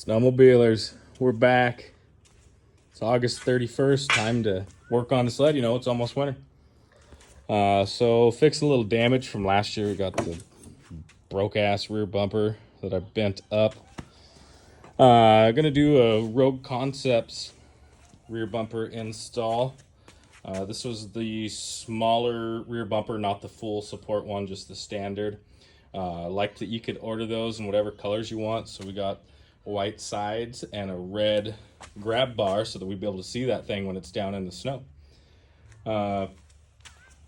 Snowmobilers, we're back. It's August 31st, time to work on the sled. You know, it's almost winter. So fixing a little damage from last year. We got the broke-ass rear bumper that I bent up. Gonna do a Rouge Concepts rear bumper install. This was the smaller rear bumper, not the full support one, just the standard. Like that you could order those in whatever colors you want. So we got white sides and a red grab bar so that we'd be able to see that thing when it's down in the snow.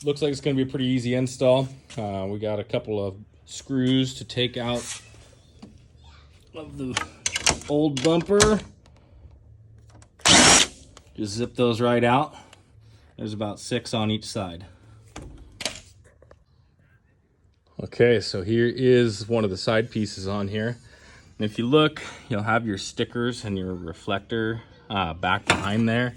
Looks like it's going to be a pretty easy install. We got a couple of screws to take out of the old bumper. Just zip those right out. There's about 6 on each side. Okay, so here is one of the side pieces on here. And if you look, you'll have your stickers and your reflector back behind there.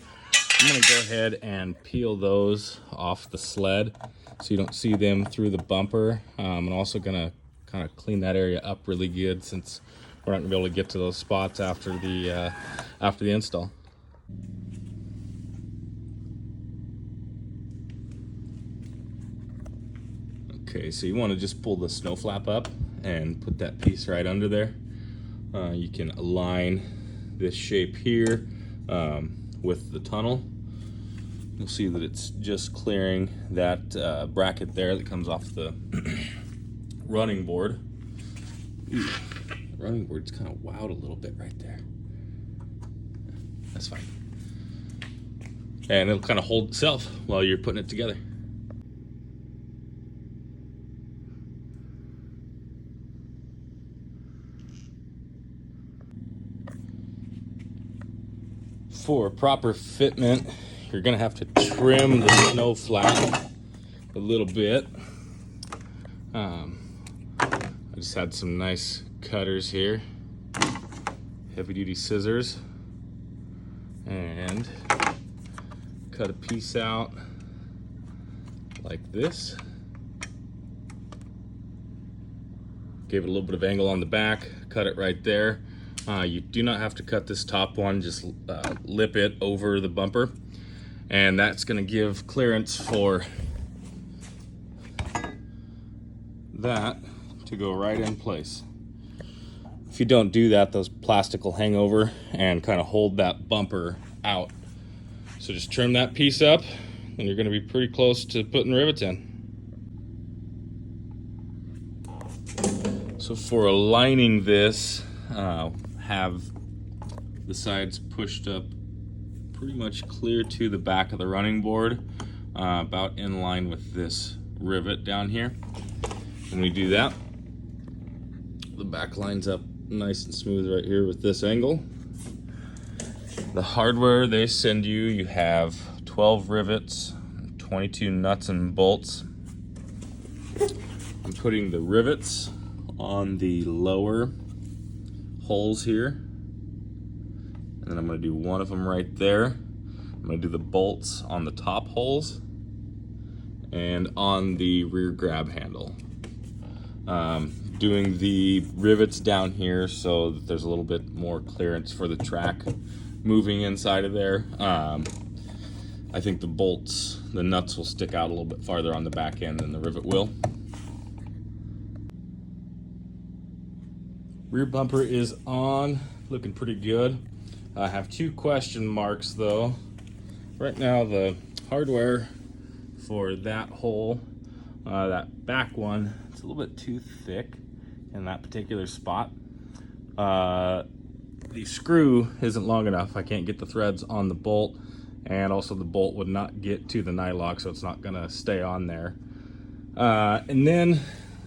I'm gonna go ahead and peel those off the sled so you don't see them through the bumper. I'm also gonna kind of clean that area up really good since we're not gonna be able to get to those spots after the install. Okay, so you want to just pull the snow flap up and put that piece right under there. You can align this shape here with the tunnel. You'll see that it's just clearing that bracket there that comes off the running board. Ooh, the running board's kind of wowed a little bit right there. That's fine. And it'll kind of hold itself while you're putting it together. For proper fitment, you're gonna have to trim the snow flap a little bit. I just had some nice cutters here, heavy duty scissors, and cut a piece out like this. Gave it a little bit of angle on the back, cut it right there. You do not have to cut this top one, just lip it over the bumper, and that's going to give clearance for that to go right in place. If you don't do that, those plastic will hang over and kind of hold that bumper out. So just trim that piece up and you're going to be pretty close to putting rivets in. So for aligning this, have the sides pushed up pretty much clear to the back of the running board, about in line with this rivet down here. When we do that, the back lines up nice and smooth right here with this angle. The hardware they send you, you have 12 rivets, 22 nuts and bolts. I'm putting the rivets on the lower holes here, and then I'm going to do one of them right there. I'm going to do the bolts on the top holes and on the rear grab handle. Doing the rivets down here so that there's a little bit more clearance for the track moving inside of there. I think the nuts will stick out a little bit farther on the back end than the rivet will. Rear bumper is on, looking pretty good. I have 2 question marks though. Right now the hardware for that hole, that back one, it's a little bit too thick in that particular spot. The screw isn't long enough. I can't get the threads on the bolt, and also the bolt would not get to the nylock, so it's not gonna stay on there. And then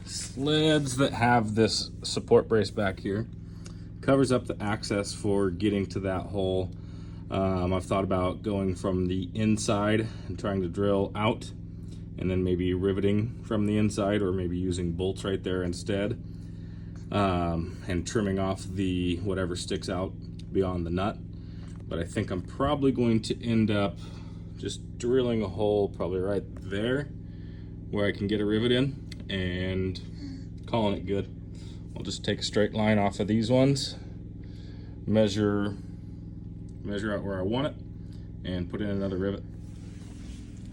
sleds that have this support brace back here covers up the access for getting to that hole. I've thought about going from the inside and trying to drill out, and then maybe riveting from the inside, or maybe using bolts right there instead, and trimming off the whatever sticks out beyond the nut. But I think I'm probably going to end up just drilling a hole probably right there where I can get a rivet in, and calling it good. I'll just take a straight line off of these ones, measure out where I want it, and put in another rivet.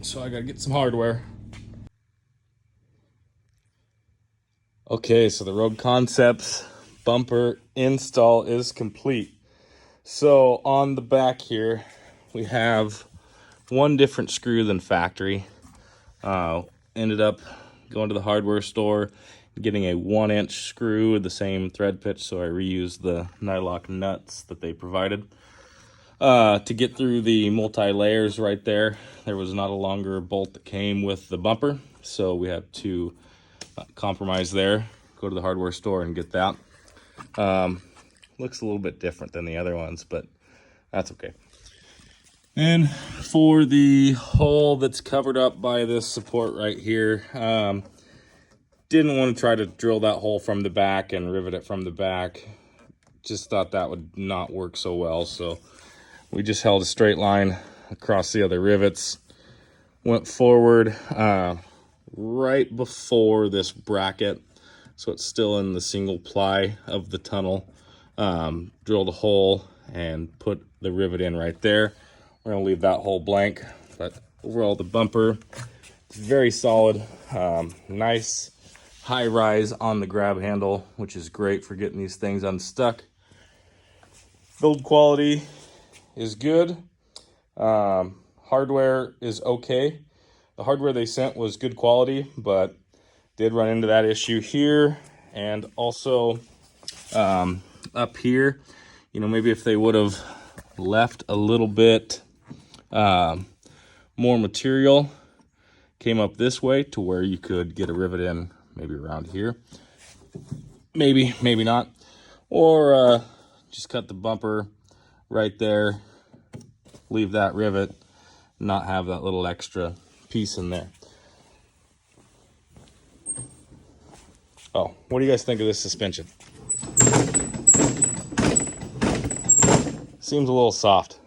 So I gotta get some hardware. Okay, so the Rouge Concepts bumper install is complete. So on the back here, we have one different screw than factory. Ended up going to the hardware store, getting a 1-inch screw with the same thread pitch, so I reused the nylock nuts that they provided. To get through the multi-layers right there, there was not a longer bolt that came with the bumper, so we had to compromise there, go to the hardware store and get that. Looks a little bit different than the other ones, but that's okay. And for the hole that's covered up by this support right here, didn't want to try to drill that hole from the back and rivet it from the back. Just thought that would not work so well, so we just held a straight line across the other rivets, went forward right before this bracket, so it's still in the single ply of the tunnel. Drilled a hole and put the rivet in right there. We're gonna leave that hole blank, but overall the bumper is very solid. Nice high rise on the grab handle, which is great for getting these things unstuck. Build quality is good. Hardware is okay. The hardware they sent was good quality, but did run into that issue here, and also up here. You know, maybe if they would have left a little bit more material, came up this way to where you could get a rivet in maybe around here, maybe not, or just cut the bumper right there, leave that rivet, not have that little extra piece in there. Oh, what do you guys think of this suspension? Seems a little soft.